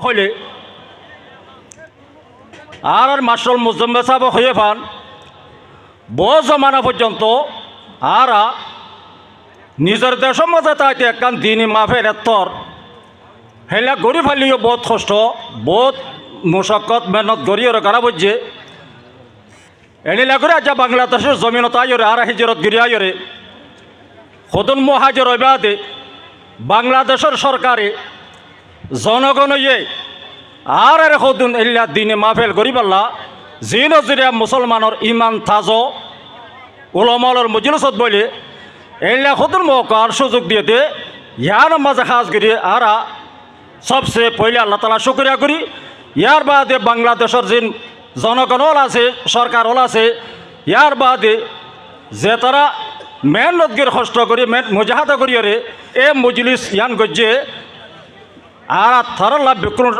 হইলে আর মাস্টার মুজম্মে সাহেব হয়ে পান বহু জমানা পর্যন্ত আর নিজের দেশের মাঝে তাইতে একখান দিনই মাফের এত্তর হেলা গড়ি ফালিও বহুত কষ্ট বহুত মুশাক্কত মেহনত গড়িয়ে কারা বুঝছে এনিলা করে আজ বাংলাদেশের জমিনত আইরে আর হিজরত গিরি আইরে সদন মহাজর অবাদে বাংলাদেশের সরকারে জনগণ ইয়ে আর সদন এল্লা দিনে মাফেল করি পাল্লা যি নজরিয়া মুসলমানের ইমান তাজ উলমালর মজলিসত বলে এল্লা সদন মহকার সুযোগ দিয়ে ইয়ার মাঝে খাস করি আর সবচেয়ে পহলে আল্লাহ তালা শুক্রিয়া করি ইয়ার বাদে বাংলাদেশের যে জনগণ হল আছে সরকার হল আছে ইয়ার বাদে যে তারা মেহনত গির কষ্ট করি মুজাহাদা করি এ মজলিস ইয়ান গজ্জে আর থারল্লা বিক্রম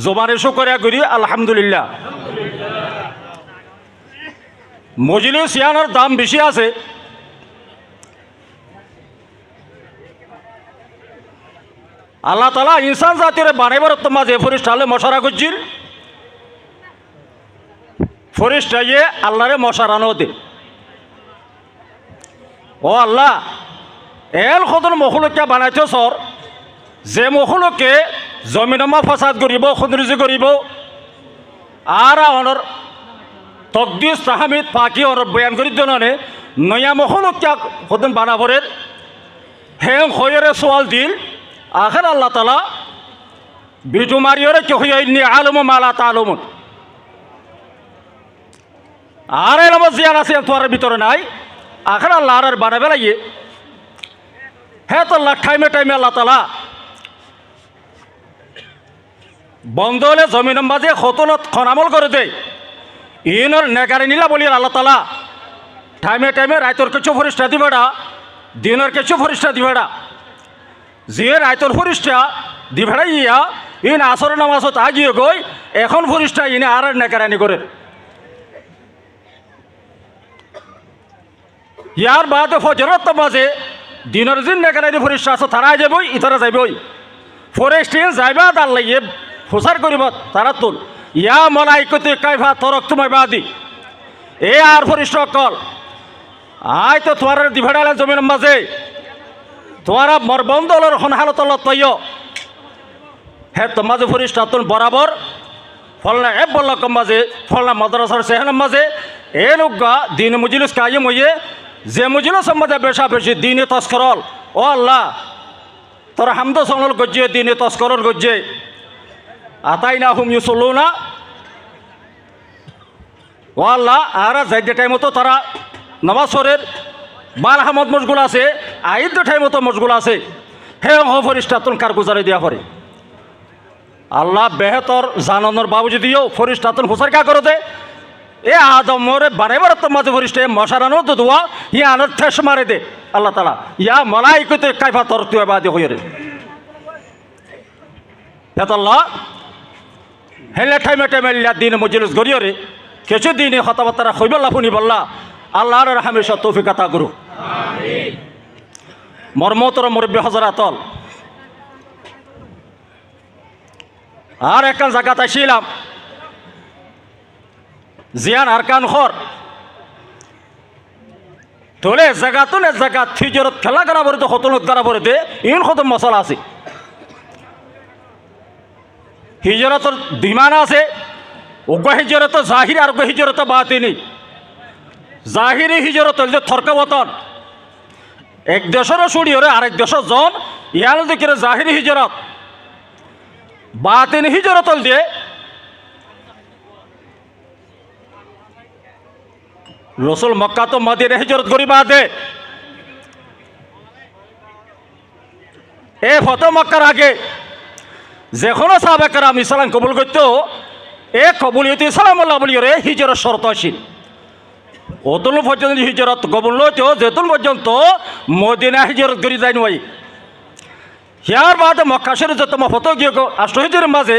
জবানে শুক্রিয়া করি আলহামদুলিল্লাহ। মজলিস ইয়ানোর দাম বেশি আছে আল্লাহ তালা ইনসান জাতির বানাইবার মাঝে ফরিস্তালে মশারা করছিল ফরিস্তাইয়ে আল্লাহরে মশারানো দে ও আল্লাহ এল সদন মখলুকিয়া বানাইতে সর যে মখলুকে জমিনমা ফসাদ করিব খুদরুজি করিব আর অনর তকদিস তাহামিদ ফাঁকি অনর বয়ান করি জননে নয়া মখলুকিয়া সদন বানাবরের হেং হয়েরে সোয়াল দিল আখের আল্লাহ তালা বিজু মারিয়রে কে হইনি আলম মালা তালমুন আর এলাম জিয়ান আছে তোমার ভিতরে নাই আখের আল্লাহ আর বানাবে লাগিয়ে হ্যাঁ তো আল্লাহ টাইমে টাইমে আল্লাহ তালা বন্ধ হলে জমিন মাঝে হতলত খনামল করে দেয় ইনর নেগারে নিলা বলি আল্লাহ তালা টাইমে টাইমে রাইতর কিছু ফরিস্তা দিবেড়া দিনের কিছু ফরিস্তা দিবেড়া যে রাইতর ফরিস্তা দিবেড়া ইয়া ইন আসর নামাজত আগিয়ে গই এখন ফরিস্তা ইনে আর নেগারানি করে ইয়ার বাদে ফজরত মাঝে দিনের দিন নেগারানি ফরিস্তা আছে তারা যাবই ইতারা যাবই ফরেস্ট যাইবা তার লাগিয়ে ফুসার করিব তারা তুল ইয়া মলাইকতে কাইফা তরক তোমায় বাদি এ আর ফরিস্ত কল আয় তো তোমার দিভাড়ালে জমিন মাঝে তোমারা মরবন্দলের হনহালত তৈয় হে তোমাজে ফরিস্ত তুল বরাবর ফলনা এ বল্লা কম মাঝে ফলনা মাদ্রাসার সেহেন মাঝে এ লোকা দিন মুজলিস কায়ম হইয়ে যে মুজলিস মাঝে বেশা বেশি দিনে তস্করল ও আল্লাহ তোর হামদ সনল গজ্জে দিনে তস্করল গজ্জে আতাই না হুম ইউসল্লু না ও আল্লাহ আর যাইতে টাইম তো তারা নমাজরের বাল আহমদ মশগুল আছে আইদ টাইম তো মশগুল আছে হে ফরিস্তাতুন কার গুজারে দিয়া করে আল্লাহ বেহতর জানানোর বাবুজি দিও ফরিস্তাতুন হুসার কা করে দে এ আদমরে বারেবার তো মাঝে ফরিস্তে মশারানো তো দোয়া ইয়া আনার ঠেস মারে দে আল্লাহ তালা ইয়া মলাইকতে কাইফা তর তুই বাদে হয়ে রে হেতল্লাহ হেলে টাইমে টাইমে দিন মজলিস গড়িয়ে রে কিছু দিনে কথাবার্তা হইবল্লা শুনি বললা আল্লাহর হামেশা তৌফিক আতা করু মর্মতর মুরব্বী হজরাতল আর একখান জায়গাত আসিলাম জিয়ান আরকান খর তোলে জায়গা তোলে জায়গা ফিজরত খেলা করা পরে তো হতনত করা পরে দে ইন কত মশলা আছে হিজরতর দিমানা আছে ওগ হিজরত জাহির আর হিজরত বাতিনি জাহিরি হিজরত হল যে থরকাবতন এক দেশেরও সুড়িওরে আরেক দেশের জন ইয়াল দেখে জাহিরি হিজরত বাতিনি হিজরত হল দিয়ে রসুল মক্কা তো মদিনা হিজরত করি বাদে এ ফতো মক্কার আগে যে কোনো সাহাবাকেরাম ইসলাম কবুল করত এ কবুলিয়ত ইসলাম বলি রে হিজরত শর্ত আসিল অতুল পর্যন্ত হিজরত কবুল লইতো যেতুল পর্যন্ত মদিনা হিজরত করি যাই নয় হিয়ার বাদে মক্কা শরীফ যত ফটো গিয়ে আষ্ট হিজরের মাঝে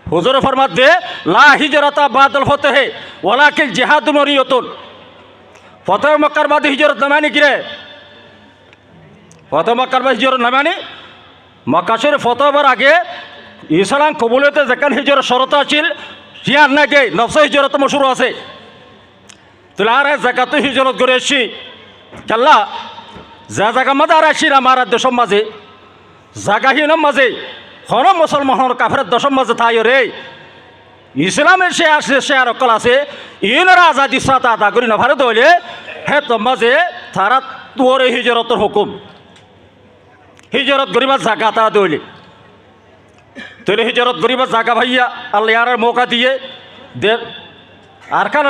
হুজুর ফরমাত দে লা হিজরতা বাদল ফতেহে ওয়ালাকিন জিহাদুন ওরিয়তুন ফতেহ মক্কার বাদে হিজরত নামানি কিরে ফতেহ মক্কার বাদে হিজরত নামানি মক্কা শরীফ ফতহবার আগে ইসলাম কবুলতে যেখান হিজরত শরত আছিল হিয়ার নাকি নফস হিজরত মশুর আছে তাহলে আর জায়গাতে হিজরত করে এসছি খেলা যা জায়গা মাঝে আর আসি আমার দেশের মাঝে জায়গাহীনের মাঝে হন মুসলমান কাফের দেশের মাঝে তাই রে ইসলামের সে আসে সে আর অকল আছে ইনরা আজাদি সাথে আদা করি না ভারত হইলে হ্যাঁ তোমার যে তারা তোর হিজরতের হুকুম হিজরত গরিবার জায়গা তারা দইলে তৈরি হিজরত গরিবার জায়গা ভাইয়া আল্লাহ আর মৌকা দিয়ে দে আর কান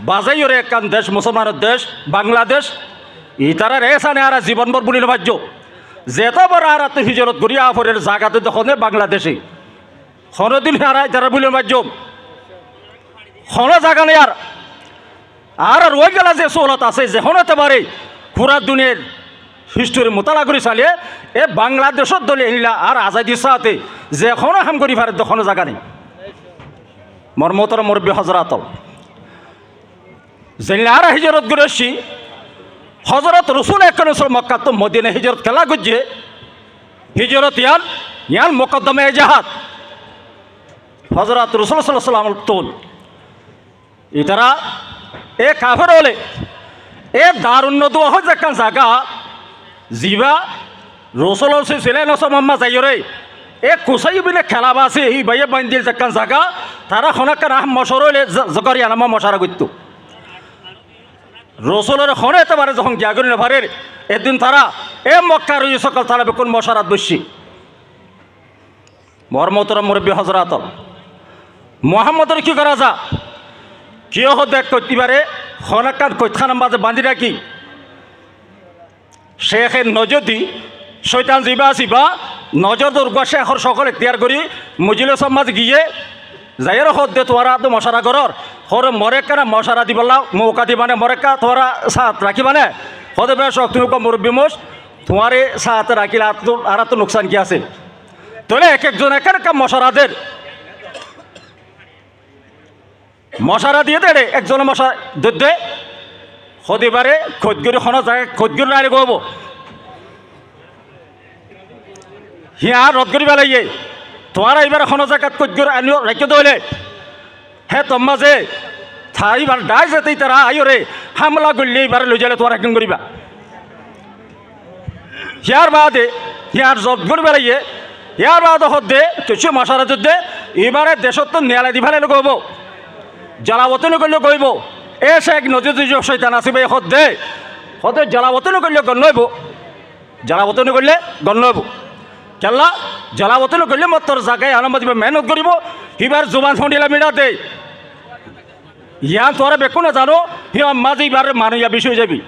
বাজাইও রে কান দেশ মুসলমানের দেশ বাংলাদেশ ই তারা রেসানে আর জীবনভর বলি ভাজ্য যেত বড় আর হিজরত গড়িয়া আফরের জায়গাতে তখন বাংলাদেশে হনদিন আর তারা বলি ভাজ্য হন জায়গা নেই আর রয়ে গেলা যে সহলত আছে যে হনতে পারে পুরা দুনিয়ার হিস্টোরি মোতালা করে চালিয়ে এ বাংলাদেশত দলে এনিলা আর আজাদি সাথে যে এখনো হাম করি ভারে দখনো জায়গা নেই মর্মতর মরবি হজরত যেনিলা আর হিজরত করে এসছি হজরত রসুল একজন মক্কা তো মদিনা হিজরত খেলা করছে হিজরত ইয়ান ইয়ান মোকদ্দমে এজাহাদ হজরত রসুল সাল্লাহ সাল্লাম তোল ইতারা এ কাফের হলে এ দারুণ দোয়া হয় যেখান জায়গা জিবা রসুল ছিলেন মাম্মা যাই রে এ কুসাই বিলে খেলা বাসে এই বাইয়ে বান্দিল যেখান জায়গা তারা খনাকান আহ মশর হইলে জকরিয়া নামা মশারা করত রসুলের খনে এতেবারে যখন গিয়াগুলি নেভারের এদিন তারা এ মক্কা রই সকাল তারা বেকুন মশারাত বসছি মর্মতর মুরব্বী হজরাত মোহাম্মদের কি করা যা কিয় দেখ কইতিবারে খনাকান কৈতখানার মাঝে বান্ধি রাখি শেখে নজদি শৈতান জিবা আসিবা নজর দুর্গা শেখর সকল এখতিয়ার করি মুজিলে সমাজ গিয়ে যাইয়ের হদ দে তোরা তো মশারা করর হর মরেকা মশারা দিবলা মৌকা দিবানে মরেকা তোরা সাত রাখিবানে হদে বেশ তুমি মুরব্বী মোষ তোমারে সাথে রাখিলে আর তো নোকসান কি আছে তোলে এক একজন একা মশারাদের মশারা দিয়ে দে রে একজন মশা দে হদিবারে খোঁজগুরি খন জায়গায় খোঁজগুরি নাইলে গব হিয়া রদ করি পেলাইয়ে তোমার এইবার খন জায়গাত খোঁজগুরি আনিও রাখিয়ে দইলে হে তোমা যে এইবার ডাই যেতেই তারা আইও রে হামলা করলে এইবারে লই যালে তোমার একদিন করিবা হিয়ার বাদে হিয়ার জব করি পেলাইয়ে ইয়ার বাদে হদ দে কিছু মশারা দে এবারে দেশত তো নেয়ালাই দি ফেলে গব জ্বালাবতনি করলে কইব এ শেখ নদী শৈতান আসিবে হদ দে হতে জ্বালাবতনি করলে গণ নইব জ্বালাবতনি করলে গণ নইব কেলা জ্বালাবতনি করলে মত তোর জায়গায় আনন্দ দিবে মেহনত করিব এবার জোবান ফন্ডিলা মিড়া দে ইয়া তোরা বেকো না জানো হিয়া মাঝে এবার মানুয়া বিষয় যাবি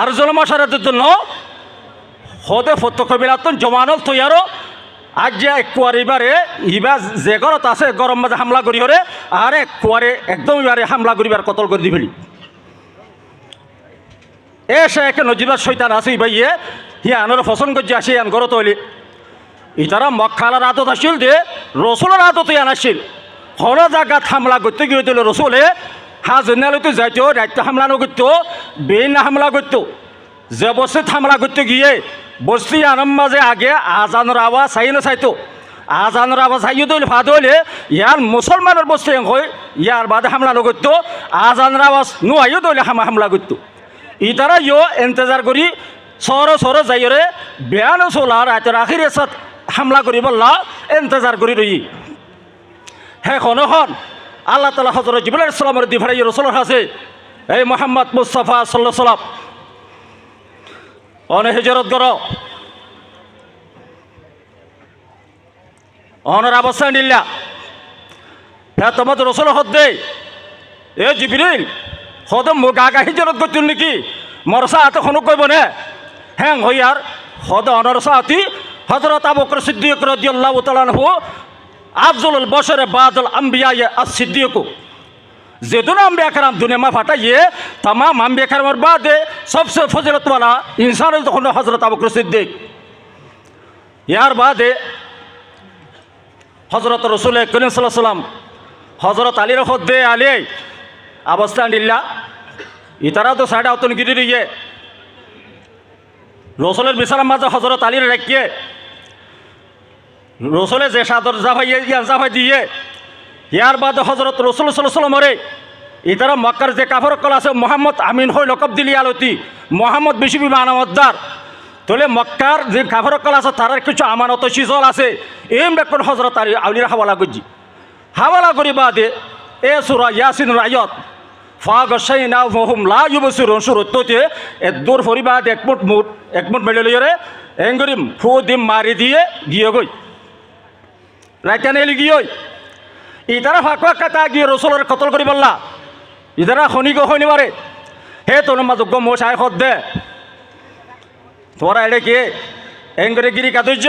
আর জনমশারাতের জন্য হদে প্রত্যক্ষ বিলাতন জমানত তৈয়ারও আজ যে কুয়ার এবারে ইবার যে ঘরত আছে গরম মাঝে হামলা করি হরে আরে কুয়ারে একদম এবারে হামলা করিবার কতল করে দিবি এ সে একে নজিবার শৈতান আছে ভাইয়ে হিয়া আনোর ফসন করছে আসি আন ঘর তৈলি ইতারা মক্কালার আদত আসিল যে রসুলের আদতই আনাছিল হর জায়গাত হামলা করতে গিয়ে দিল রসুলে হা জেনালতে যাইতো রাত্রে হামলা নগরতো বেইন হামলা করতো যে বসে হামলা করতে গিয়ে বস্তি আনম মাঝে আগে আজানোর আওয়াজ চাইলে চাইতো আজানোর আওয়াজ চাইও দইলে ভাদ হইলে ইয়ার মুসলমানের বস্তি হয় ইয়ার বাদে হামলা নগরতো আজানোর আওয়াজ নুয়াইও দইলে হামলা করতো ইতারা ইও এন্তেজার করি সর যাইরে বেয়ানো চলা রাতের আখিরে সাথ হামলা করি বললা এন্তেজার করি রই হে হন আল্লাহ তালা হজরত জিবরাইল ইসলামের দিফারাই রসুলের আছে এই মোহাম্মদ মুস্তাফা সাল্লাল্লাহু সাল্লাম অনে হিজরত কর অনর অবস্থা নিল্লা হ্যাঁ তোমার রসুল হদ দে এ জিবরিল হদ মুখ আগা হিজরত করতুন নাকি মরসা হাতে খনক কইব নে হ্যাঁ হইয়ার হদ অনরসা হাতি হজরত আবু বকর সিদ্দিক রাদিয়াল্লাহু তাআলা আনহু আফজলুল বশরে বাদল আম্বিয়া as-সিদ্দিক যেদুন আম্বিয়া কারাম দুনিয়া में फटाइए तमाम अम्बिया कराम बाद सबसे फजीलत वाला इंसान तक हजरत अबू बकर सिद्दीक यार बाद हजरत रसूल करीम सल्लल्लाहु अलैहि वसल्लम हजरत अली रखदे आली अवस्था निल्ला इतारा तो साइड आउतन गिरी रही है रसूलेर बिछानार माঝে हजरत अली रेखिए রসুলে যে সাদর জাফাই দিয়ে ইয়ার বাদে হজরত রসুল সাল্লামরে ইতারা মক্কার যে কাফর কল আছে মোহাম্মদ আমিন হই লকব দিলি আলতি মোহাম্মদ বেশি আমানতদার তাহলে মক্কার যে কাফর কল আছে তার কিছু আমানত সিজল আছে এম বেকন হজরত আলী আউলির হাওয়ালা করছি হাওয়ালা করি বাদে এ সুরা ইয়াসিন রায়ত ফাগসাইনা ওহুম লা ইউবসিরুন সুরততে এ দূর ফরিবাদ একমুট মেলে লইরে এঙ্গরিম ফুদিম মারি দিয়ে গিয়ে গই রাইতানে গিয়ে ইতারা ফাঁকা কাটা গিয়ে রসুলের কতল করি বললা ইতারা খনিগ হইনি পারে হে তোর যোগ্য মশাই হদ দে তোরা এড়ে কে এঙ্গরে গিরি কাতুর্য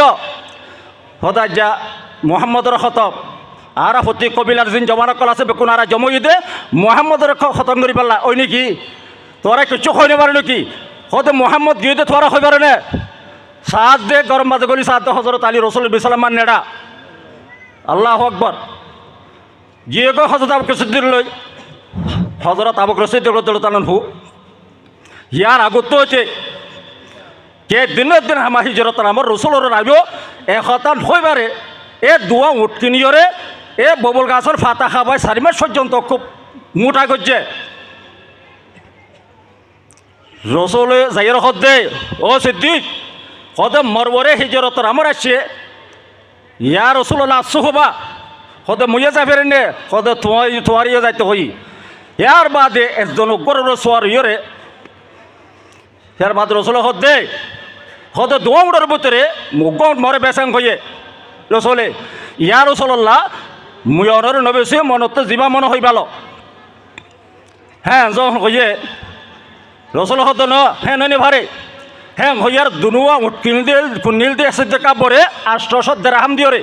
হদা যা মোহাম্মদর খতম আর প্রতি কবিলার দিন জমানা কল আছে বেকুন আর জমই দে মোহাম্মদর খতম করি পারলা ওই নাকি তোরা কিছু হইনি পারে নাকি হতে মোহাম্মদ গিয়ে দে তোরা হই পারে না সাত দে গরম বাজে গলি সাত দে হজরত আলী রসুল বিসালাম মান নেড়া আল্লাহ আকবর গিয়ে গো হজরত আবুক সিদ্দিক লই হজরত আবুক সিদ্দিক তানন হু ইয়ার আগত হচ্ছে কে দিনের দিন আমার হিজরত আমার রসুলের আবিও এখতান হইবারে এ দুয়া উঠকিনিয়রে এ ববুল গাছের ফাতা খাবাই 4 মাস পর্যন্ত খুব মোটা করছে রসুলে যাইয়ের হদ দে ও সিদ্দিক হদে মরবরে হিজরতর আমার আসছে ইয়া রসুল্লাহ আসছো হবা হদে মুইয়া যাই ফেরেন নে হদে তোমারিয়ে যাইতে হই ইয়ার বাদে একজন গরুর সোয়ার ইয়রে ইয়ার বাদ রসুল হদ দে হদে দোয়া উড়ার ভিতরে মুগ মরে বেসাং হইয়ে রসলে ইয়া রসল্লাহ মুয়নের নবেছে মনত জীবা মনে হই ভালো হ্যাঁ যখন হইয়ে রসল হদ ন হ্যাঁ ননি ভারে হ্যাঁ হইয়ার দুনুয়া উটকিল দিয়ে কুনিল দিয়ে এসে কাপড়ে 800 দেড়হাম দিওরে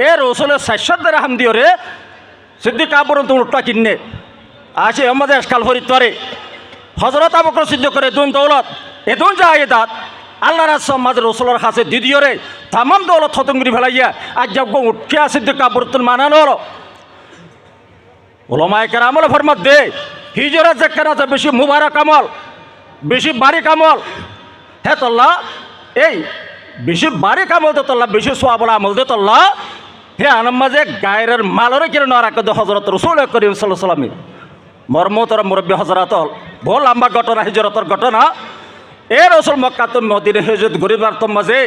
এ রসলের 400 দেড়হাম দিওরে সিদ্ধি কাপড় তো উঠটা কিনে আসে আমাদের এসকাল হরিত্বরে হজরত আবু বকর সিদ্ধ করে দুন দৌলত এদুন যায় দাঁত আল্লাহ রাসম মাঝে রসুলের কাছে দিদিওরে তামাম দৌলত খতম করে ফেলাইয়া আজ যজ্ঞ উঠকে সিদ্ধ কাপড় তুল মানানো হলো ওলামায়ে কেরামল ফরমাত দে হিজরত যে কেনা আছে বেশি মুবারক আমল বেশি বারিক আমল হে তল্লা এই বেশি বারিক আমল দে তল্লা বেশি সোয়াবলা আমল দে তল্লা হে আনাম মাঝে গায়ের মালরে কিনে না রাখে হজরত রসুল করিম সাল্লাল্লাহু আলাইহি ওয়াসাল্লাম মর্মতর মুরব্বী হজরতল বহু লম্বা ঘটনা হিজরতর ঘটনা এ রসুল মক্কা তো মদিনে হিজরত গরিবার তোর মাঝে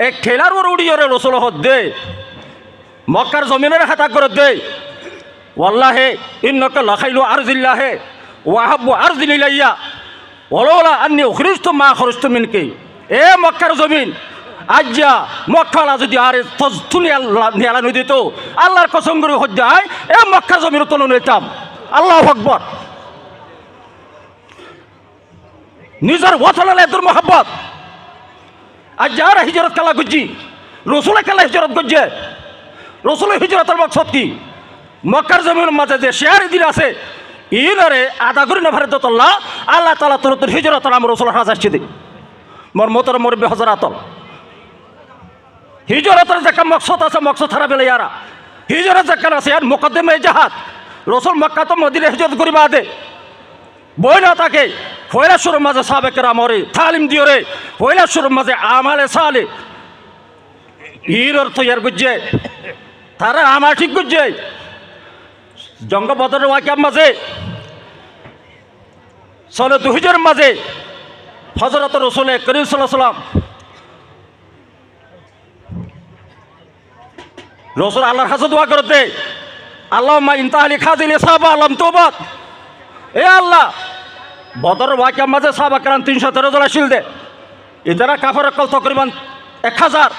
এক ঠেলার ওর উড়িয়ে রসুল হদ দে মক্কার জমিনের হাতা করে দে ওয়াল্লাহে ইন্নাকা লাখাইলু আরজিল্লাহে ওয়াহাব্বু আরজিল ইলাইয়া ওয়ালাউলা আন্নী উখরিজতু মা খরজতু মিনকি এ মক্কার জমিন আজ্জা মক্কালা যদি আরে তজতুনি আল্লাহ নিয়ালা নই দিত আল্লাহর কসম করে হজ্জায় এ মক্কার জমিন তলু নিতাম আল্লাহু আকবার নিজের ওয়াতলালে তোর মোহাব্বত আজ যারা হিজরত কালা গুজি রসুলের কালা হিজরত করছে রসুলের হিজরতের মকসদ কি মক্কার জমির মাঝে যে শেয়ার দিন আছে ইনারে আদা করি না ভারত তল্লা আল্লাহ তালা তোর তোর হিজরত আমার রসুল হাজ আসছে দিই মোর মতর মরবে হজরাতল হিজরতের যে মকসদ আছে মকসদ হারা বেলে ইয়ারা হিজরত যে আছে আর মোকদ্দমে জাহাদ রসুল মক্কা তো মদিনে হিজরত করি বাদে বই না তাকে ফয়লাশুর মাঝে সাবেকের আমরে তালিম দিও রে ফয়লাশুর মাঝে আমালে সালে ইর অর্থ ইয়ার গুজে তারা আমার ঠিক গুজে জঙ্গ বদর ওয়াকিয়ার মাঝে চলে 2000 মাঝে হজরত রসুল করিম সাল্লাল্লাহু আলাইহি ওয়াসাল্লাম রসুল আল্লাহর কাছে দোয়া করতে আল্লাহুম্মা ইনতাহলি খাযিল সাহাবা আলম তোবাত এ আল্লাহ বদর ওয়াকিয়ার মাঝে সাহাবা کرام 313 জন আসিল দে ইদারা কাফের কল তকরিবান 1000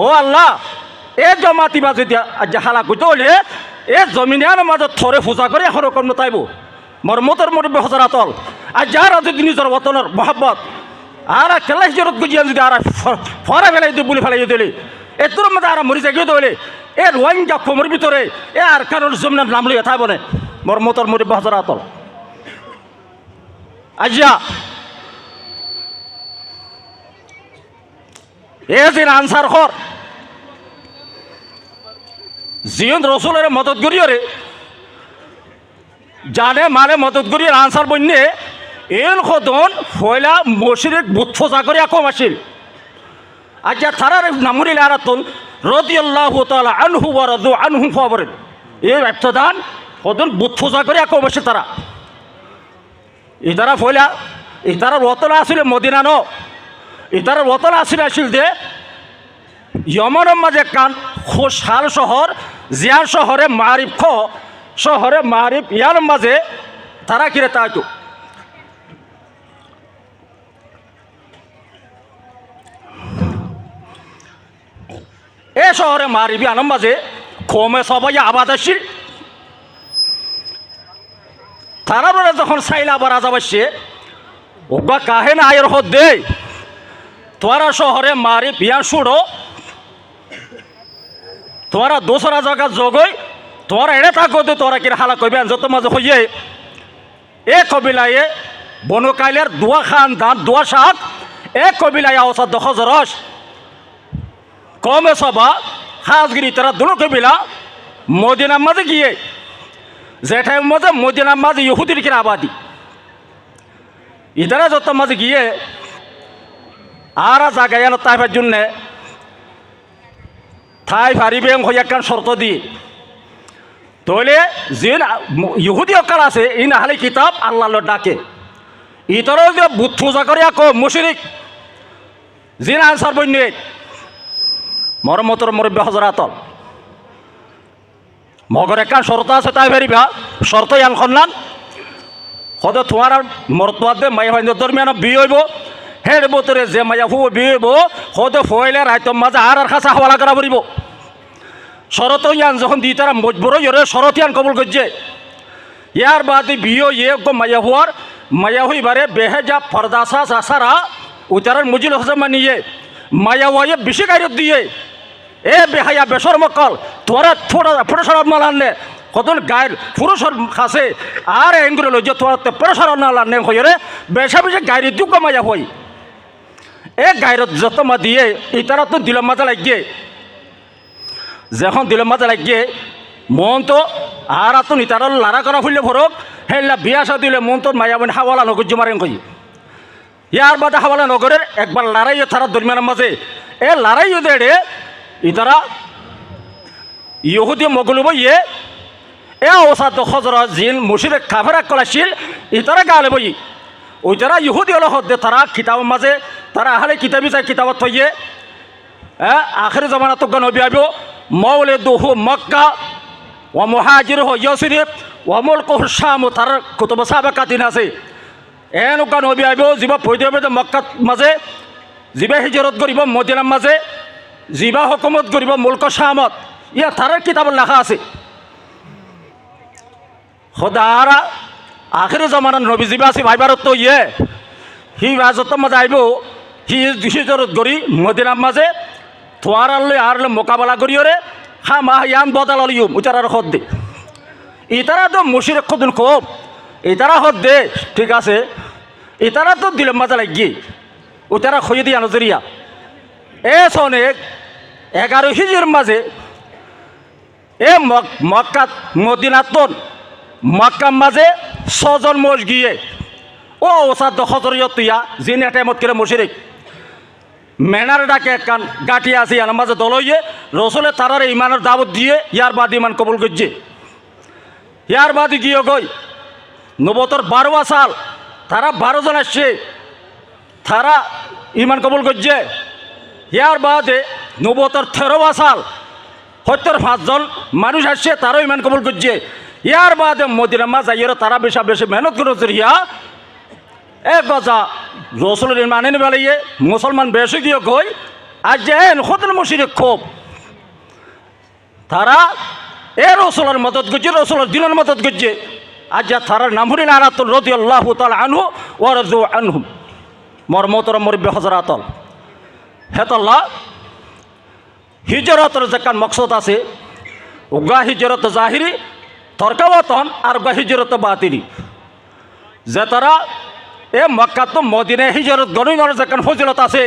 ও আল্লাহ এ জমাতি বাজে দিয়া আজ হালা কইতে হলে এ জমিনের মাঝে থরে পূজা করে এখন রকম তাইব মরমতর মরবে হজরাতল আর যারা যদি নিজের ওতনের মহাব্বত আর খেলা হিজরত গুজিয়া যদি আর ফরা ফেলাই দিয়ে বুলি ফেলাই দিলে এতোর মধ্যে আর মরি জাগিয়ে দিলে এ রোহিঙ্গা কোমর ভিতরে এ আর কারোর জমিনের নাম লইয়া থাকব না মরমতর মরবে হজরাতল আজিয়া এ যে আনসার হর জিয়ন রসুলের মদত করিও রে জানে মানে মদত করিয়ে আনসার বন্যে এন সদন ফয়লা মসজিদে বুথ ফোজা করে কম আসিল আজ তারার নামুরিল আরাতুন রাদিয়াল্লাহু তাআলা আনহু ওয়া রাদু আনহু ফবরেন এই ব্যবধান কতন বুত পূজা করে এক অবশ্যই তারা ইতারা ফয়লা ইতারা রতন আসলে মদিনা ন ইতারা রতন আসিল যে ইয়মনের মাঝে কান খোশহাল শহর জিয়ার শহরে মারিফ শহরে মারিফ ইয়ার মাঝে তারা কিরে তাইতো এ শহরে মারিফ ইয়ার মাঝে কমে সবাই আবাদ আসছিল তারা বলে যখন সাইলা আবার আজাবাসছে ওগা কাহে না আয়ের হদ দে তোরা শহরে মারিফ ইয়া শুড়ো তোরা দোসরা জায়গা জগই তোরা এড়ে থাকো দে তোরা কিরে হালা কইবেন যত মাঝে হইয়ে এ কবিলায়ে বনকাইলের দোয়া খান দান দোয়া শাক এ কবিলায় অবস্থা দখজরস কমে সবা হাজগিরি তারা দুনো কবিলা মদিনার মাঝে গিয়ে যেটাই মাঝে মদিনার মাঝে ইহুদির কিনা আবাদি ইতারা যত মাঝে গিয়ে আর জায়গায় এলো তাইফের জন্যে তাই পারিবে হইয়াকান শর্ত দিয়ে তাহলে যে ইহুদি অকাল আছে ই না হলে কিতাব আল্লাহ ডাকে ইতরও যে বুত পূজা করে আকো মুশরিক জিন আনসার বন্যে মরমতর মুরব্বী হজরাতল মগর একান শর্ত আছে তাই পারিবা শর্ত ইয়ান খন্নান হয়তো তোমার মরতবাদে মায়া ভাই দরমিয়ান বিয়ে হইব হের বতরে যে মায়া হব বিয়ে হইব হয়তো ফয়লে রায়তম মাঝে আর খাসা হওয়ালা করা পড়িব শরত ইয়ান যখন দি তারা মজবুর ইয়ে শরত ইয়ান কবুল করছে ইয়ার বাদে বিয়ে ইয়ে মায়া হওয়ার মায়া হইবারে বেহেজা ফরদাসা সাসারা উতারার মুজিল হজমা নিয়ে মায়া হয়ে বেশি গাইরত দিয়ে এ বেহাইয়া বেসর মকল তোরা থোড়া ফটোসর মাল আনলে কতন গায়ের পুরুষের কাছে আর এঙ্গুলো লই যে তোরা ফটোসর না আনলে হয়ে রে বেশা বেশি গাইরি দুঃখ মায়া হই এ গাইরত যত মা দিয়ে ইতারা তো দিল মাজা লাগিয়ে যখন দিল মাজা লাগিয়ে মন তো আর তো ইতারা লারা করা ফুললে ভরক হেলা বিয়াসা দিলে মন তো মায়া বন হাওয়ালা নগর মারেন কই ইয়ার বাদে হাওয়ালা নগরের একবার লড়াইও তারা দরমিয়ানের মাঝে এ লড়াইও দেড়ে ইতারা ইহুদি মগলুব ইয়ে এ অবসাদ হজরত জিন মুর্শিদে কাফেরা কলাছিল ইতারা গালে বই ওই যারা ইহুদি হল হদ্দে তারা কিতাবের মাঝে তারা আহলে কিতাবি যায় কিতাবত থইয়ে আখের জমানা তো নবী আইব মৌলে দুহু মক্কা ও মুহাজির হো ইয়সরিফ ও মুলকুহ শাম তার কুতুব সাহাবা কাতিন আছে এনেকুৱা নবী আইব যিবা পৈদে মক্কাত মাঝে যিবা হিজরত করিব মদিনার মাঝে যিবা হুকুমত করিব মুলক শামত ইয়া তার কিতাবত লেখা আছে সদারা আখের জমানার নবী যিবা আছে ভাইবারত তো ইয়ে হি বাজত মাঝে আইব হিজরত করি মদিনার মাঝে তোয়ার আল্লে আর মোকাবেলা করিও হা মা ইয়ান বদাল আলিউম উচারার হদ দে ইতারা তো মুশরিক খুদুল খুব ইতারা হদ দে ঠিক আছে ইতারা তো দিল মাজা লাগি উতারা খই দিয়া নজরিয়া এ সনে 11 হিজর মাঝে এ মক্কাত মদিনাতন মক্কার মাঝে 6 জন মোশ গিয়ে ও ওসাদ হজরিয়ত তুইয়া যিনি টাইমত করে মুশরিক মেনার ডাকে কান গাঁটি আছে ইয়ার মাঝে দলইয়ে রসুলের তারারে ইমানের দাবত দিয়ে ইয়ার বাদ ইমান কবুল করছে ইয়ার বাদে গিয়ে গই নবতর 12 সাল তারা 12 জন আসছে তারা ইমান কবুল করছে ইয়ার বাদে নবতর 13 সাল 75 জন মানুষ আসছে তারাও ইমান কবুল করছে ইয়ার বাদে মদিনা মা যাইয়ের তারা বেশা বেশি মেহনত করেছে রিয়া এ গজা রসুলের মানে বেলাইয়ে মুসলমান বেশি গিয়ে কই আজ যে হতেন মুশরিক খুব তারা এ রসুলের মদত করছে রসুলের দিনের মদত করছে আজ যা তারার নাম হরিন আনাতুল রাদিয়াল্লাহু তাআলা আনহু ওয়া রাযু আনহুম মোর মোহতরম মুরব্বী হযরাতল হেতাল্লাহ হিজরতের যেখান মকসদ আছে উগা হিজরত জাহিরি তর্কাবতন আর উগা হিজরত বাতিনি যে তারা এ মক্কা তো মদিনে হিজরত গণিনের যেখান ফজিলত আছে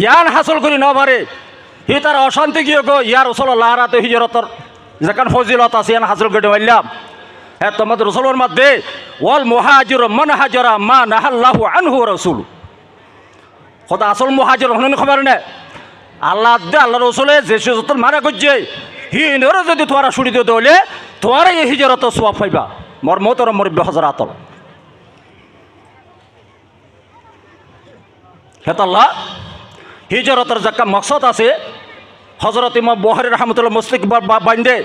ইয়ান হাসল করি নবারে হি তার অশান্তি গিয়ে গো ইয়ার রসুল্লাহ রাতে হিজরতর যেখান ফজিলত আছে ইয়ান হাসল করে মারলাম হ্যাঁ তোমাদের রসুলের মধ্যে ওয়াল মুহাজির মান হাজারা মা নাহাল্লাহু আনহু রাসূল খোদা আসল মুহাজির হনুন খবর নে আল্লাহ দে আল্লাহ রসুলে যে যত মারা করছে হিনরে যদি তোরা শুনি দিতে হলে তোরা এই হিজরত সোয়াব পাইবা মোর মতর মরব্য হজরাতল হেতাল্লাহ হিজরতের যাক্কা মকসদ আছে হজরত ইমাম বুখারী রাহমাতুল্লাহ মুসলিক বাইন্দে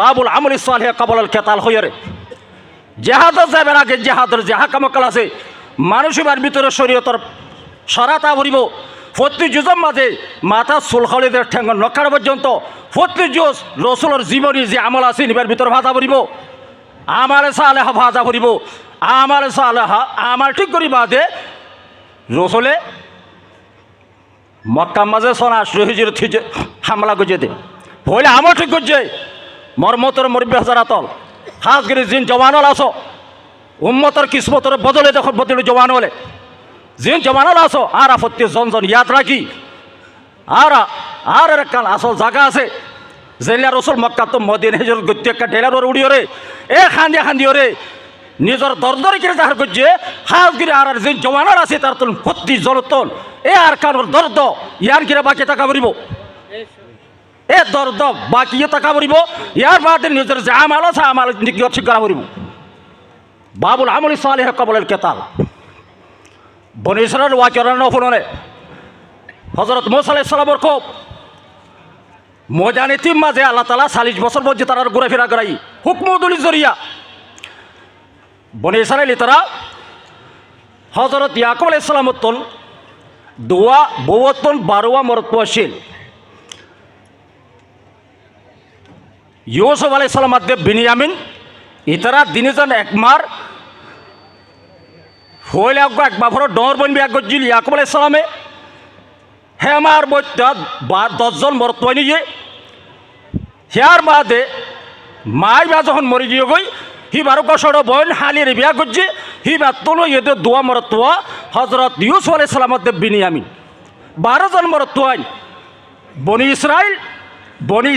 বাবুল আমল সালেহ কাবলাল কেতাল হইরে জেহাদত যাবেন আগে জেহাদের যাহা কামকাল আছে মানুষের ভিতরে শরীয়তর সরাতা ভরিব প্রতি জুজের মাঝে মাথা চুলখালিদের ঠেঙ্গ নখার পর্যন্ত প্রতি জুজ রসুলের জীবনী যে আমল আছে নিবার ভিতরে ভাজা ভরিব আমালে সালেহা ভাজা ভরিব আমালে সালেহা আমার ঠিক করি বাদে রসুলে মক্কা মাঝে সোনা শহীদের হামলা করছে দে হইলে আমার ঠিক করছে মর্মতর মরব্বী হাজারাতল খাস করে জিন জওয়ানল আসো উম্মতর কিসমতর বদলে যখন বদলে জওয়ান হলে জিন জওয়ানল আসো আর আপত্তি জন ইয়াদ রাখি আর কাল আসল জায়গা আছে জেলিয়া রসুল মক্কা তো মদিন হেজর গতি একটা ডেলার উড়িও রে এ খান্দিও রে নিজের দরদরে কিনে জাহার করছে খাস করে আর জিন জওয়ানল আছে তার তুল প্রতি জনতন এ আর কানোর দর্দ ইয়ার কিরে বাকি টাকা ভরিব এ দর্দ বাকি টাকা ভরিব ইয়ার বাদে নিজের যে আমাল আছে আমাল ঠিক করা ভরিব বাবুল আমল সালেহ কবলের কেতাল বনি ইসরাইল ওয়াকিয়ার নফলনে হযরত মুসা আলাইহিস সালামের খুব ময়দানে তিম মাঝে আল্লাহ তাআলা 40 বছর পর্যন্ত তারা ঘুরাফেরা করাই হুকমুল জরিয়া বনি ইসরাইল তারা হযরত ইয়াকুব আলাইহিস সালামের তন দোয়া বওতন বারোয়া মরতওয়াশিল ইউসুফ আলাইহিস সালাম আদে বিনিয়ামিন ইতারা দিনেজন একমার হইলে একবার ভর ডর বনবি এক গজিল ইয়াকুব আলাইহিস সালামে হেমার বইটা 10 জন মরতওয়াই নিয়ে হিয়ার বাদে মাই বা যখন মরি গিয়ে গই হি 12 বছর বইন হালির বিয়া গজি হি বা তোলো এদের দোয়া মরতওয়া হযরত ইউসুফ আলাইহিস সালাম আদে বিনিয়ামিন 12 জন মরতওয়াই বনি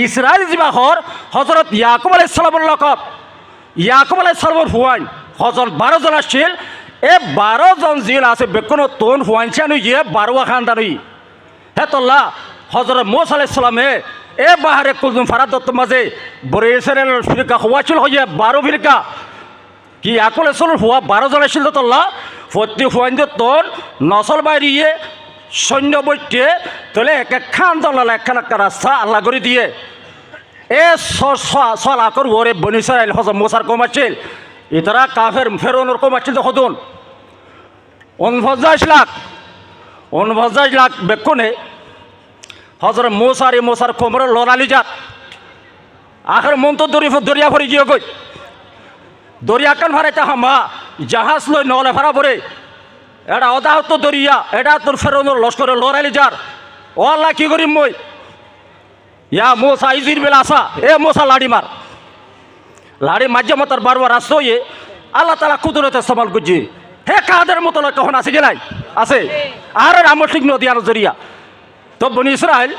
ইসরাইল জিবা হর হযরত ইয়াকুব আলাইহিস সালামের লকব ইয়াকুব আলাইহিস সালামের হুয়াইন হযরত 12 জন আসছিল এ 12 জন জিল আছে বেকনো তোন হুয়াইনছে নই যে 12 খানদানই হেতল্লাহ হযরত মুসা আলাইহিস সালামে এ বাহারে কুলজুম ফারাদত মাঝে বরে ইসরাইলের ফিরকা হওয়াছিল হইয়ে 12 ফিরকা কি ইয়াকুব আলাইহিস সালাম হুয়া 12 জন আসছিল তল্লাহ প্রতি হুয়াইন তোন নসল বাইরিয়ে সৈন্য বইটে তোলে এক খান দলাল একখান একটা রাস্তা আল্লাহ করে দিয়ে এ সলাকর ওরে বনি ইসরাইল হযরত মুসার কমাচ্ছিল ইতারা কাফের ফেরৌনের কমাচ্ছিল হদুন 49 লাখ বেক্ষণে হযরত মুসার কোমরে লড়ালি যাত আখের মন তো দরিয়া ভরে গিয়ে গই দরিয়া কান ভাড়াইতে হামা জাহাজ লই নলে ভাড়া ভরে এটা অদাহত দরিয়া এটা তোর ফেরৌনের লস্করে লড়াইলি যার ও আল্লাহ কি করিম মই ইয়া মোসা ইজির বেলা আসা এ মোসা লাড়ি মাঝে মতার বারবার রাস্তা হয়ে আল্লাহ তালা কুদরতে সামাল করছি হে কাদের মতো কখন আছে যে নাই আছে আর আমার ঠিক নদী আর জরিয়া তো বনি ইসরাইল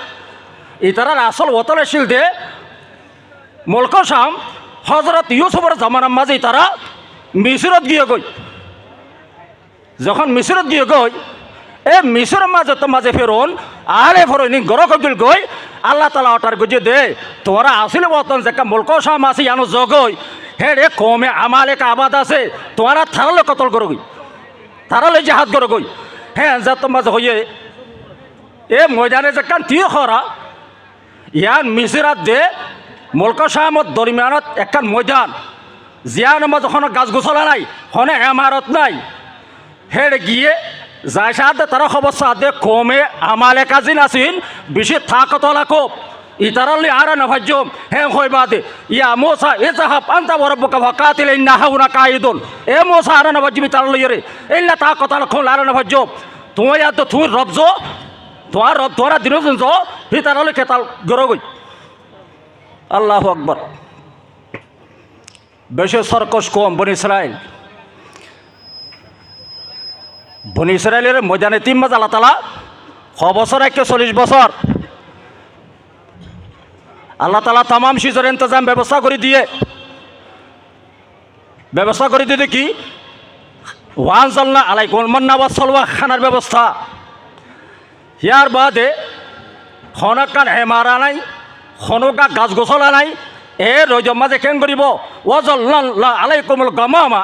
ইতারার আসল ওতলে শিল দে মুলক শাম হযরত ইউসুফের জামানার মাঝে তারা মিশরত গিয়ে গই যখন মিশরত গিয়ে গই এ মিশরের মাঝে ফেরোন আলে ফেরোনি গরক গই আল্লাহ তালা অটার গজে দে তোরা আসলে বতন যে মুলক শাম আছে জানো জগই হে রে কমে আমালে আবাদ আছে তোরা থারালে কতল করগই তারালে জাহাজ করগই হ্যাঁ যা তোমার হইয়ে এ ময়দানে যে কান তীর খরা ইয়ান মিশরাত দে মুলক শামত দরমিয়ানত একখান ময়দান জিয়ান যখন গাছ গোছলা নাই হনে এমারত নাই হেড়ে গিয়ে যাই সাথে তারা খবর সাথে কমে আমালে কাজিন আসিন বেশি থাকতলা কোপ ইতারালি আর নভাজ্যম হ্যাঁ হই বাদে ইয়া মোসা এ জাহাব আন্তা বরব্বকা ফাকাতিল ইন্না হাউনা কাইদুন এ মোসা আর নভাজ্যমি তারালি রে ইল্লা থাকতলা খোল আর নভাজ্যম তুই আর তো তুই রবজ তোমার রব তোরা দিনজন জ হি তারালি কেতাল গরগই আল্লাহু আকবার বেশি সরকশ কম বনি ইসরাইলের ময়দানে তিন মাস আল্লাহ তালা 6 বছর একে 40 বছর আল্লাহ তালা তাম সিজের ইন্তজাম ব্যবস্থা করে দিয়ে কি ওয়ান জাল্লা আলাইকুম মান্না ওয়া সালওয়া খানার ব্যবস্থা ইয়ার বাদে খনকান হেমারা নাই খনকা গাছ গছলা নাই এ রজম মাঝে কেন করিব ওয়াজাল্লাহ আলাইকুমুল গামামা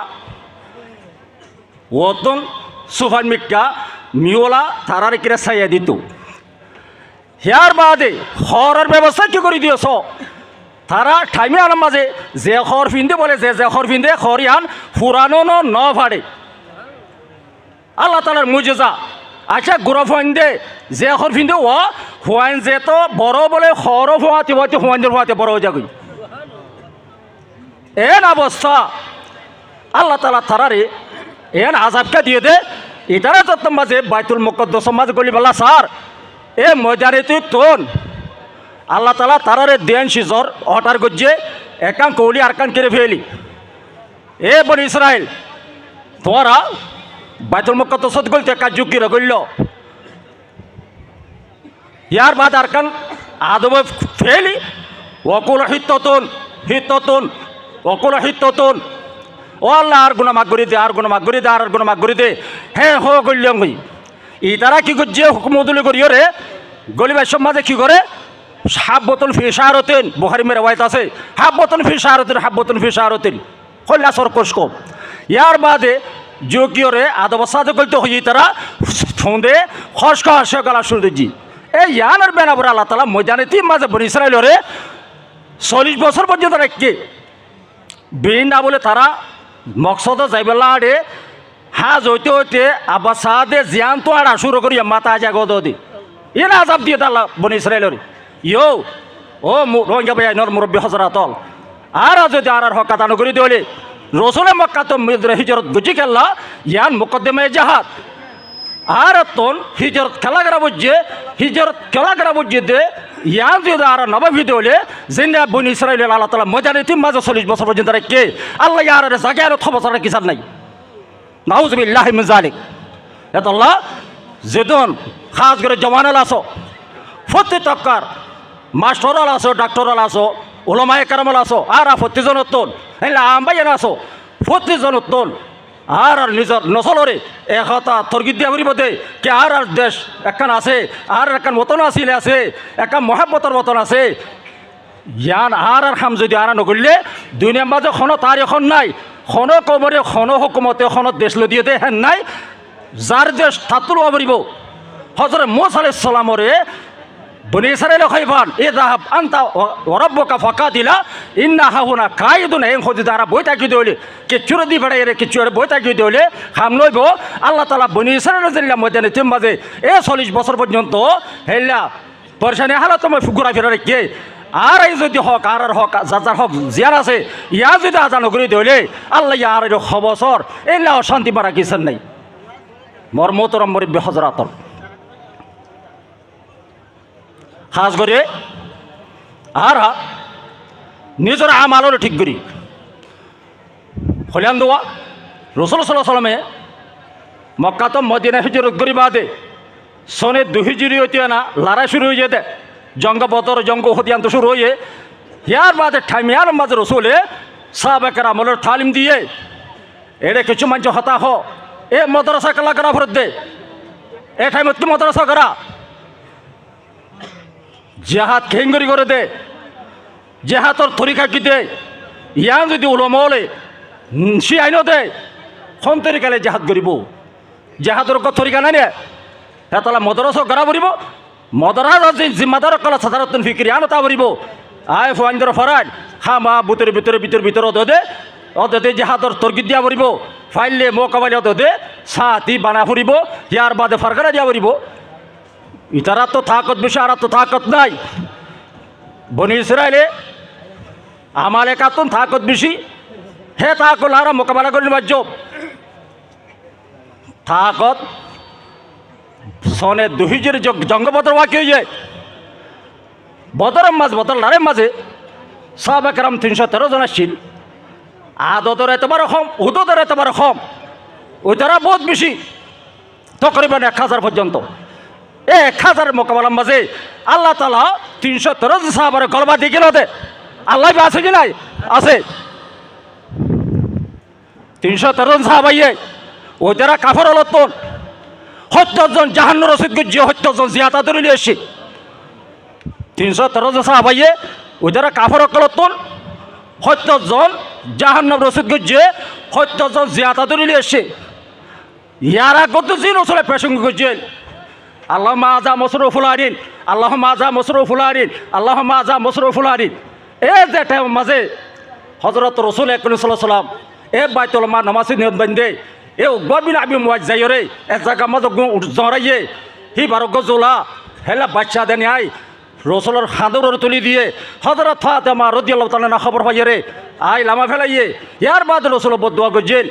ওতন সুফান মিক্কা মিওলা তারার কিরে চাইয়া দিত ইয়ার বাদে খরের ব্যবস্থা কি করে দিয়েছ তারা ঠাইমে আনার মাঝে যে খর ফিন্দে বলে যে খর ফিন্দে খরিয়ান ফুরানো ন ফাড়ে আল্লাহ তালার মুজেজা আচ্ছা গুড়া ফুয়াইন্দে যে খর ফিন্দে ও ফুয়াইন যে তো বড় বলে খর ফুয়াতে হয়তো ফুয়াইন্দের ফুয়াতে বড় হয়ে যাবি এন অবস্থা আল্লাহ তালা তারারে এন আজাবকে দিয়ে দে ইতারা যত মাঝে বাইতুল মুকদ্দাস মাঝে গলি বলা স্যার এ ময়দানে তুই তোন আল্লাহ তালা তারারে দেন সিজর অটার গজ্জে একান কৌলি আরকান কেড়ে ফেলি এ বনি ইসরায়েল তোরা বাইতুল মুকদ্দাসত গলতে কাজ যুক্তিরা গইল ইয়ার বাদ আরকান আদবে ফেলি ওকুল হিত্ততুন ওকুল হিত্ততুন ও আল্লাহ আর গুণা মাগ করি দে আর গুণা মাগ করি দে আর গুণা মাগ করি দে হ্যাঁ হো গল্যং হই ই তারা কি করছে হুকুম উদুলি করিও রে গলিবার সমাজে কি করে হাফ বোতল ফি শাহরতিন বুখারী মেরে ওয়াইত আছে হাফ বোতল ফি শাহরতিন কল্লা সরকশ কম ইয়ার বাদে जो की रे आधा बसा तो गलते हुई तरह फौंदे खस का हर्ष गला शुरू जी ए यान और बेना बुरा अल्लाह ताला मजाने थी मजे बनी इसराइल रे 40 বছর পর্যন্ত রাখকে বিন না বলে তারা মকসদ যাইবেলা রে হাজ হইতে হইতে আবাসা দে জিয়ান তো আর শুরু করি মাথা জাগো দি এ না আজাব দিয়ে আল্লাহ বনি ইসরাইল রে ইয়ো ও রোহিঙ্গা ভাই নর মুরব্বী হযরতল আর যদি আর হকাতানো করে দিলে রসুলের মক্কা তো হিজরত গুজি খেললা ইয়ান মুকদ্দমে জাহাদ আর তন হিজরত খেলা করা বুঝে দে ইয়ান যদি আর নবাবি হলে জিন্দা বনি ইসরাইল আল্লাহ তালা মজানে তিন মাঝে 40 বছর পর্যন্ত কে আল্লাহ ইয়ার জাগে আর 6 বছর কিসার নাই নাউজুবিল্লাহি মিন যালিক এত আল্লাহ যেদন খাস করে জওয়ানাল আসো ফতে তক্কার মাস্টারাল আসো ডাক্তারাল আসো ওলামায়ে কারামাল আসো আর প্রতিজন তন আমবাইয়ান আসো প্রতিজন তন আর নিজের নসলরে একতা তর্গিত দিয়া করিব দে কে আর দেশ একখান আছে আর একখান মতন আসিলে আছে একটা মহাব্বতর মতন আছে ইয়ান আর খাম যদি আর নকরিলে দুনিয়ার মাঝে কোনো তার এখন নাই কোনো কবরে কোনো হুকুমতে কোনো দেশ দিয়ে দে হেন নাই যার দেশ থাতুল পারিব হজরত মুসা আলাইহিস সালামরে বনি ইসরাইল খাইফান এ যাহাব আনতা ওয়ারাব্বুকা ফাকাতিলা ইন্না হাহুনা কায়দুন এন খদি দ্বারা বই থাকি দিলে কিচ্ছুর দি ফেড়ে রে কিচ্ছুর বই থাকি দিলে খাম লইব আল্লাহ তাআলা বনি ইসরাইল জিল্লা ময়দানে তিমবাজে এ 40 বছর পর্যন্ত হেলা পরেশানি হালত মই ফুগুরা ফেরে রেখে আর এই যদি হক আর হক যার হক জিয়ার আছে ইয়া যদি আজান করে দিলে আল্লাহ ইয়ার 6 বছর এলা অশান্তি মারা কিছু নাই মর্মতরম মুরব্বী হযরতল খাস করে আর নিজের আমালও ঠিক করি হলিয়ান দোয়া রসুল সাল্লাল্লাহু আলাইহি সাল্লামে মক্কা তো মদিনা হিজরত করি বাদে সনে 2 হিজরি হইতে না লড়াই শুরু হয়ে যেতে জঙ্গ বদর জঙ্গ হদিয়ান্ত শুরু হয়ে ইয়ার বাদে ঠাইমিয়ার মাঝে রসুলে সাহাবা কেরামের তালিম দিয়ে এটা কিছু মানুষ হতা হ এ মাদ্রাসা কালা করা ভরত দে এ ঠাইমত কি মাদ্রাসা করা জেহাদ খেঙ্গরি করে দে জেহাদর তরিকা কি দে ইয়ান যদি উলমলে সি আইন দে কোন তরিকালে জেহাদ করিব জেহাদর তরিকা নাই নে এতলা মদরসা করা পড়ব মদরাজ জিম্মাদার কলা সাধারণ ফিক্রি আনতা পড়ব আয় ফাইন্দর ফরাজ হামা বুতরে ভিতরে ভিতরে ভিতরে দে অদে জেহাদর তর্কিত দিয়া পড়ব ফাইলে মোকাবিলা দে সাথী বানা ফুরিব ইয়ার বাদে ফারকারা দিয়া পড়ব ইতারা তো তাকত বেশি আর তো তাকত নাই বনি ইসরাইলে আমালে কাতুন তাকত বেশি হে তাকল আর মোকাবেলা করেন বাজ্য তাকত সনে 2 হিজরি জঙ্গবদর ওয়াকি হয়ে যায় বদরের মাঝে বদর লড়াইয়ের মাঝে সাহাবা কেরাম 313 জন আসছিল আদতের এতবার কম উদতের এতবার কম ওই তারা বহুত বেশি তকরিবান 1000 পর্যন্ত 1000 মোকাবেলার মাঝে আল্লাহ তালা 313 সাহাবার গলবা দিয়ে গেল আল্লাহ আছে কি নাই আছে 313 সাহাবাইয়ে ওই তারা কাফর হল তোন 70 জাহান্ন রসিদ গুজি 70 জিয়াতা ধরে এসে 313 জন সাহাবাইয়ে ওদের কাফর অকলতন 70 জাহান্ন রসিদ গুজি 70 জিয়াতা ধরে এসে ইয়ারা কত জিন ওসলে পেশঙ্গ গুজেল আল্লাহ মাজা মসরুফুল আরিন আল্লাহ মাজা মসরুফুল আরিন আল্লাহ মাজা মসরুফুল আরিন এ যেটা মাঝে হজরত রসুল একসাল্লাম সাল্লাম এ বাইতুল মা নামাজি নিয়ত বান্ধে এ গবিন আবি মুয়াজ যাইরে এ জায়গা মাঝে জড়াইয়ে হি বারো গজোলা হেলা বাচ্চা দেন আই রসুলের হাঁদুর তুলি দিয়ে হজরত ফাতেমা রাদিয়াল্লাহু তাআলা না খবর পাইয়ে রে আই লামা ফেলাইয়ে ইয়ার বাদ রসুল বদুয়া গজেল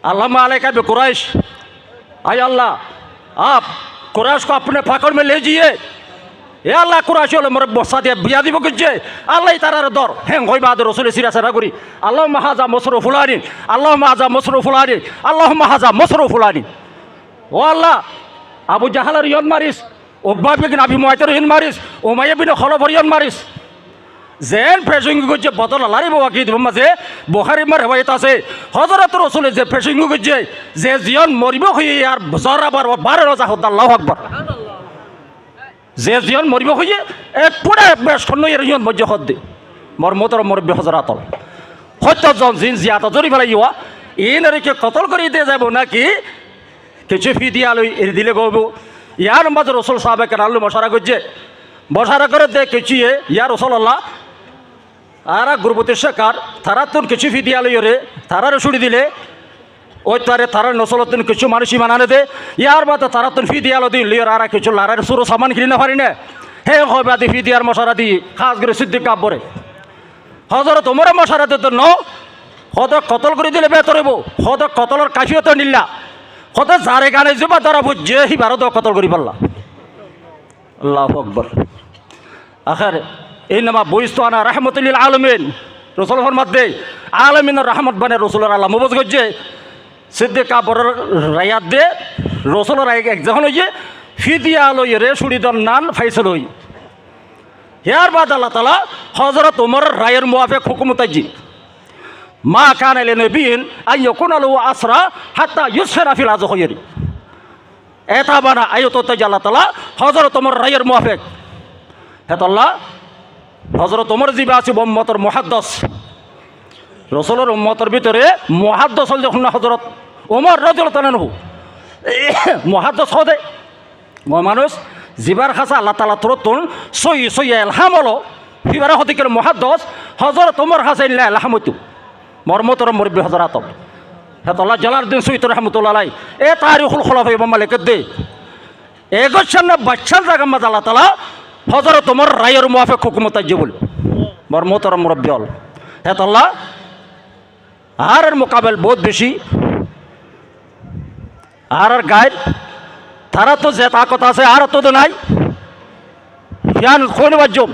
अल्लाह अलैका बे कुरैश आय अल्लाह आप कुरैश को अपने पकड़ में ले जाइए ए अल्लाह कुरैश वाले मोर बसाते बिया दिबो गजे अल्लाह तारार दर हें होई बाद रसूल सिरा सरा करी अल्लाह महाजा मसरूफ फुलानी अल्लाह महाजा मसरूफ फुलानी अल्लाह महाजा मसरूफ फुलानी ओ अल्लाह अबू जहल रियन मारिस उकबा बिन अबी मुआयत रियन मारिस उमाइया बिन खलफ रियन मारिस যেন ফেসিং করছে বদল লারিব কি মাঝে বুখারী মার রেওয়ায়াত আছে হযরত রাসূল যে ফেসিং করছে যে জিয়ন মরিব হই আর জরাবার 12 রোজা হদ আল্লাহু আকবার যে জিয়ন মরিব হই এক পুরা বেশ খন্ন এর জিয়ন মজ্জ হদ দে মর মোতর মুরব্বি হযরত 70 জন জিন জিয়াতা জরি ফেলাইয়া এনারিকে কতল করে দিয়ে যাব নাকি কিছু ফিদিয়া লই এর দিলে গব ইয়ার মাঝে রাসূল সাহাবা কেরাম মশারা করছে মশারা করে দে কিছু ইয়া রাসূলুল্লাহ আরা গুরবতের শিকার তারা তুন কিছু ফিদিয়া লইরে তারার ছুড়ি দিলে ওই তারে তারার নসলতুন কিছু মানুষই মানানে দে ইয়ার বাদে তারা তুন ফিদিয়া লো দিন লিয়ার আরা কিছু লারার সুরো সামান কিনে না পারি না হে হবে আদি ফিদিয়ার মশারা দি খাস করে সিদ্দিক কাবরে হযরত ওমর মশারা দে ন হদ কতল করে দিলে বেতরব হদ কতলর কাফিয়ত নিল্লা হদ জারে গানে জবা দ্বারা বুঝে হি ভারত কতল করি পারলা আল্লাহু আকবার আখির ইনমা বুইস্তু আনা রাহমাতুল লিল আলামিন রাসূল ফরমাতে আলামিনের রহমত বানে রাসূলের আল্লাহ মুবজ গজে সিদ্দিক কাবর রায়াত দে রাসূলের এক যখন হইয়ে ফিদিয়া লই রে সুড়িদন নান ফাইসল হই ইয়ার বাদ আল্লাহ তাআলা হযরত ওমর রায়ের মুআফিক হুকুম তাজি মা কানা লিন নবিয়িন আইয়াকুনা লাহু আসরা হাত্তা ইউসরা ফিল আযখয়রি এটা বানা আয়াত তাজি আল্লাহ তাআলা হযরত ওমর রায়ের মুআফিক হেত আল্লাহ হযরত ওমর জিবা আছে উম্মতের মুহাদ্দিস রাসূলের উম্মতের ভিতরে মুহাদ্দিস হল যখন হযরত ওমর রাদিয়াল্লাহু তাআলা নহু মুহাদ্দিস হদে মানুষ জিবার খাসা আল্লাহ তাআলা তরতুন সই সই ইলহাম হলো ফিবারা হদিকের মুহাদ্দিস হযরত ওমর হাসান ইলহামতু মরমতর মুরব্বি হযরত হেতল্লাহ জালালউদ্দিন সুয়ুতি রাহমাতুল্লাহ আলাইহি এ তারিখুল খুলাফায়ে মালিকাত দে এগোচ্ছন বাচ্চার জায়গা মাঝে আল্লাহ তাআলা হযরত ওমর রায়ের মুআফিক হুকুমত আজবুল মরমতর মুরব্বি হল হেতল্লাহ আর এর মোকাবেল বহুত বেশি আর গায়ের তারা তো যে তাকত আছে আর তো নাই ইয়ান কোন বাজম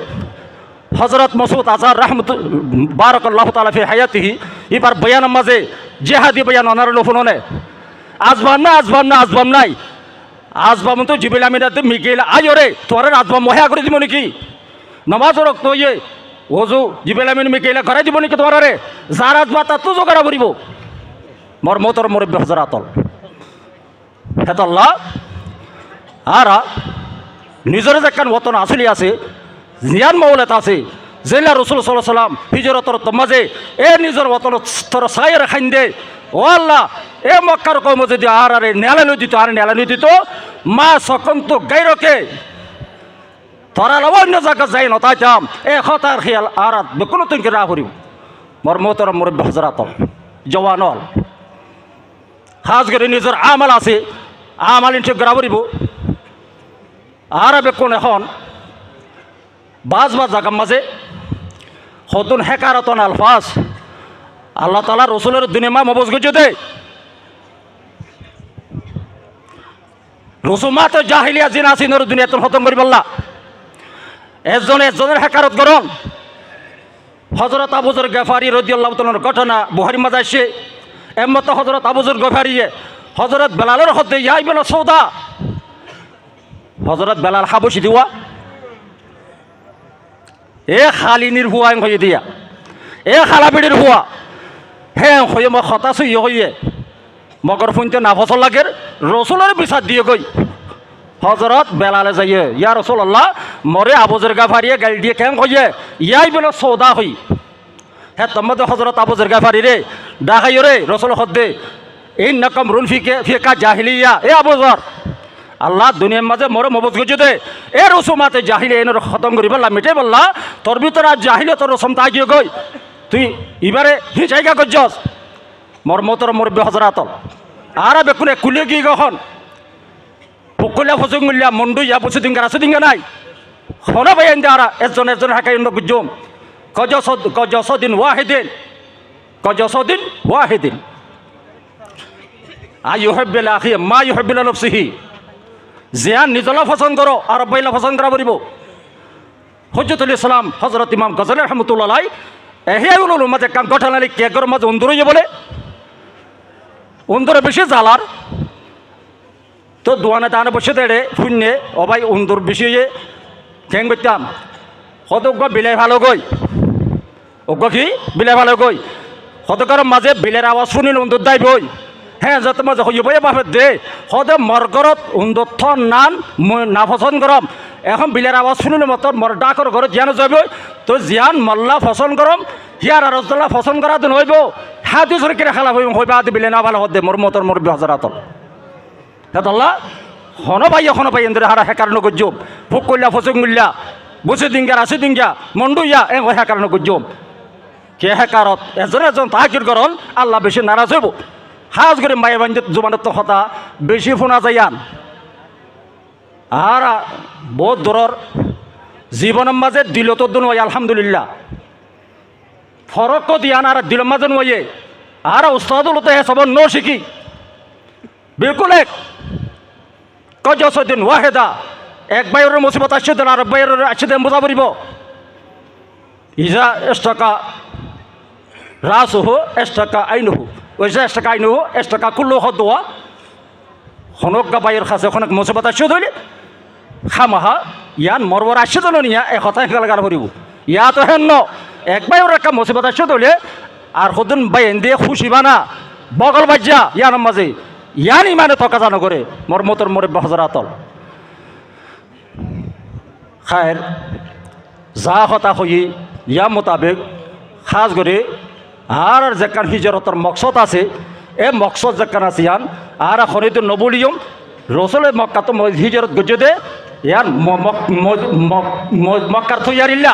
হযরত মাসউদ আজহার রাহমাত বারাকাল্লাহু তাআলা ফি হায়াতিহি এবার বয়ান মাঝে জিহাদি বয়ান অনার লোফননে আজবান নাই আজবাম তো জিবিল আমিনাতে মিকেল আয়রে তোরে আজবাম মহা করে দিব নাকি নামাজ রক্ত ইয়ে ওজু জিবিল আমিন মিকেল ঘরে দিব নাকি তোমার রে যার আজবা তা তো জোগাড় করিব মরমতর মুরব্বি হযরতল হেতাল্লাহ আর নিজের যে কান ওতন আসলি আছে জিয়ান মৌলত আছে জেলা রসুল সাল্লাল্লাহু আলাইহি সাল্লাম হিজরতর মাঝে এ নিজের ওতন তোর সায়ের খাইন দে ও আল্লাহ এ মক্কার কওম যদি আর নেলানো দিত আর নেলানো দিত মা সকন্ত গাইরকে তোরা অন্য জায়গা যাই নতাইতাম এ খতার খেয়াল আর বেকুন তুমি রা করিব মরমতর মুরব্বি হযরতল জওয়ানল খাস করে নিজের আমাল আছে আমাল ইনটে গ্রা করিব আর বেকুন এখন বাজ জায়গা মাঝে হতুন হেকারতন আলফাজ আল্লাহ তাআলা রসুলের দুনিয়া মবজ গজে দে রসুমাত জাহিলিয়া জিনা সিনের দুনিয়া তুন খতম করি বললা একজনের হেকারত করন হযরত আবু যর গফারি রাদিয়াল্লাহু তাআলার ঘটনা বুখারী মাঝে আসে এমত হযরত আবু যর গফারি হযরত বেলালের হতে ইয়া ইবনে সৌদা হযরত বেলাল হাবশি দিওয়া এ খালিনির হুয়া হয়ে দিয়া এ খালাবিড়ির হুয়া হ্যাঁ হয়ে মই হতাশ হয়ে মগর ফুনতে না ফসল লাগে রসুলের বিচার দিয়ে গই হজরত বেলালে যাইয়ে ইয়া রসুল আল্লাহ মরে আবুজের গা ফারিয়ে গাড়ি দিয়ে কেন কইয়ে ইয়াই বলে সৌদা হই হ্যাঁ তোমাদের হজরত আবুজের গা ফারি রে ডাকাইও রে রসুল হদ্দে এই নকম রুল ফিকা জাহিলিয়া এ আবুজর আল্লাহ দুনিয়ার মাঝে মরে মবজ গজু দে এ রসুমাতে জাহিলে এনে খতম করি বললা মিটে বললা তোর ভিতরে আর জাহিলে তোর রসম তা গিয়ে গই তুই এবারে হি জায়গা করছস মর মতর মরবে হজরাতল আর বেকুনে কুলে গিয়ে গখন পুকুলিয়া ফসুং মিলিয়া মন্ডু ইয়া বসে দিন রাসু দিন নাই হনা ভাই এনে আর একজন হাকাই গুজম কজসদিন ওয়াহিদিন আইয়ুহিব্বিল আখি মা ইউহিব্বিল নফসিহি জিয়ান নিজলা পছন্দ করো আর বাইলা পছন্দ করা বলিব হজরতুল ইসলাম হজরত ইমাম গজলি রহমতুল্লাহ আলাই এহিয়াগুলো মাঝে কাম গঠানালি কেকর মাঝে উন্দুরই বলে উন্দরে বেশি জ্বালার তো দোয়ানে তানে বসে দেড়ে শূন্যে অবাই উন্দর বেশি ঠেং করতাম কত বিলাই ভালো গই অজ্ঞ কি বিলাই ভালো গই কতকার মাঝে বিলের আওয়াজ শুনিল উন্দর দাই বই হ্যাঁ যত মাঝে হইব বাপের দে সদে মরগরত উন্দর নান না পছন্দ গরম এখন বিলের আওয়াজ শুনিল মত মর ডাকর ঘরে জিয়ানো যাব তো জিয়ান মল্লা পছন্দ গরম হিয়ার আর রসদুল্লাহ পছন্দ করা দিন হইব হ্যাঁ দুই কিনে খেলা হইবা আদি বিলে না ভালো হদে মোর মতর মোর হজরাতল হেতল্লা হনো পাই এন্দরে হারা হেকার নগজ্জম ফুক করলা ফসুক মিল্লা বসে দিঙ্গা রাশি দিঙ্গা মন্ডুইয়া এ হেকার নগজ্জম কে হেকারত এজন তাহাকির করল আল্লাহ বেশি নারাজ হইব হাজ করে মায়ে বান্ধব জোবানত হতা বেশি ফোনা যাইয়ান আর বহুত দূরর জীবনের মাঝে দিল তো দুন আলহামদুলিল্লাহ ফরক দিয়ান আর দিল মাঝে নয়ে আর উস্তাদুল তো হে সব ন শিখি বিলকুল এক কজসদিন ওয়াহেদা এক বাইরের মুসিবত আসছে দেন আর বাইরের আসছে দেন বোঝা পড়িব ইজা এস্টাকা রাসুহু এস্টাকা আইনুহু ওইজা এস্টাকা আইনুহু এস্টাকা কুল্লু হদোয়া হনকা বাইরের কাছে অনেক মুসিবত আসছে ধরলে খামাহা ইয়ান মরবর আসছে তো নিয়া এক হতায় গাল করিব ইয়া তো হেন এক বাইরের একটা মুসিবত আসছে ধরলে আর সদিন বাইন দিয়ে খুশি বানা বগল বাজ্যা ইয়ানোর মাঝে ইয়ান ইমানে তকা জানো করে মোর মতর মোরে হজরাতল খায়ের যা হতা হই ইয়া মোতাবেক খাস করে আর যেখান হিজরতর মকসদ আছে এ মকসদ যেখান আছে ইয়ান আর খনিত নবুলিয়ম রসুলের মক্কা তো হিজরত গজ্জে দে ইয়ান মক্কার থইয়ারিল্লা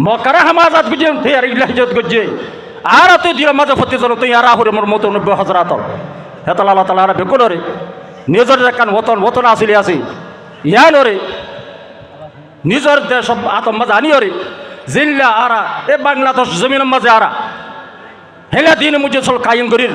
মক্কারে হামাজাত গুজে থইয়ারিল্লা হিজরত গজ্জে আর তুই দিও মাঝে ফতি চলো তুই আর আহুরে মোর মতো নব্বই হজরাতল হেতল আল্লাহ তালা আর বেকুলরে নিজের যেখান ওতন আসিলি আছে ইয়ানরে নিজের দেশ আতম মাঝে আনিওরে জিল্লা আরা এ বাংলাদেশ জমিনের মাঝে আরা হেলা দিন মুজে চল কায়ম করির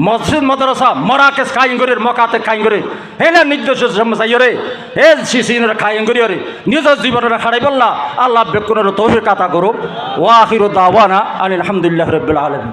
মসজিদ মাদ্রাসা মরাকেশ কায়ম করির মকাতে কায়ম করি হেলা নির্দেশ যাইরে হে শিশিনের কায়ম করিরে নিজের জীবনের খাড়াই বললা আল্লাহ বেকুনের তৌফিক আতা করুক ওয়া আখিরু দাওয়ানা আলহামদুলিল্লাহি রাব্বিল আলামিন।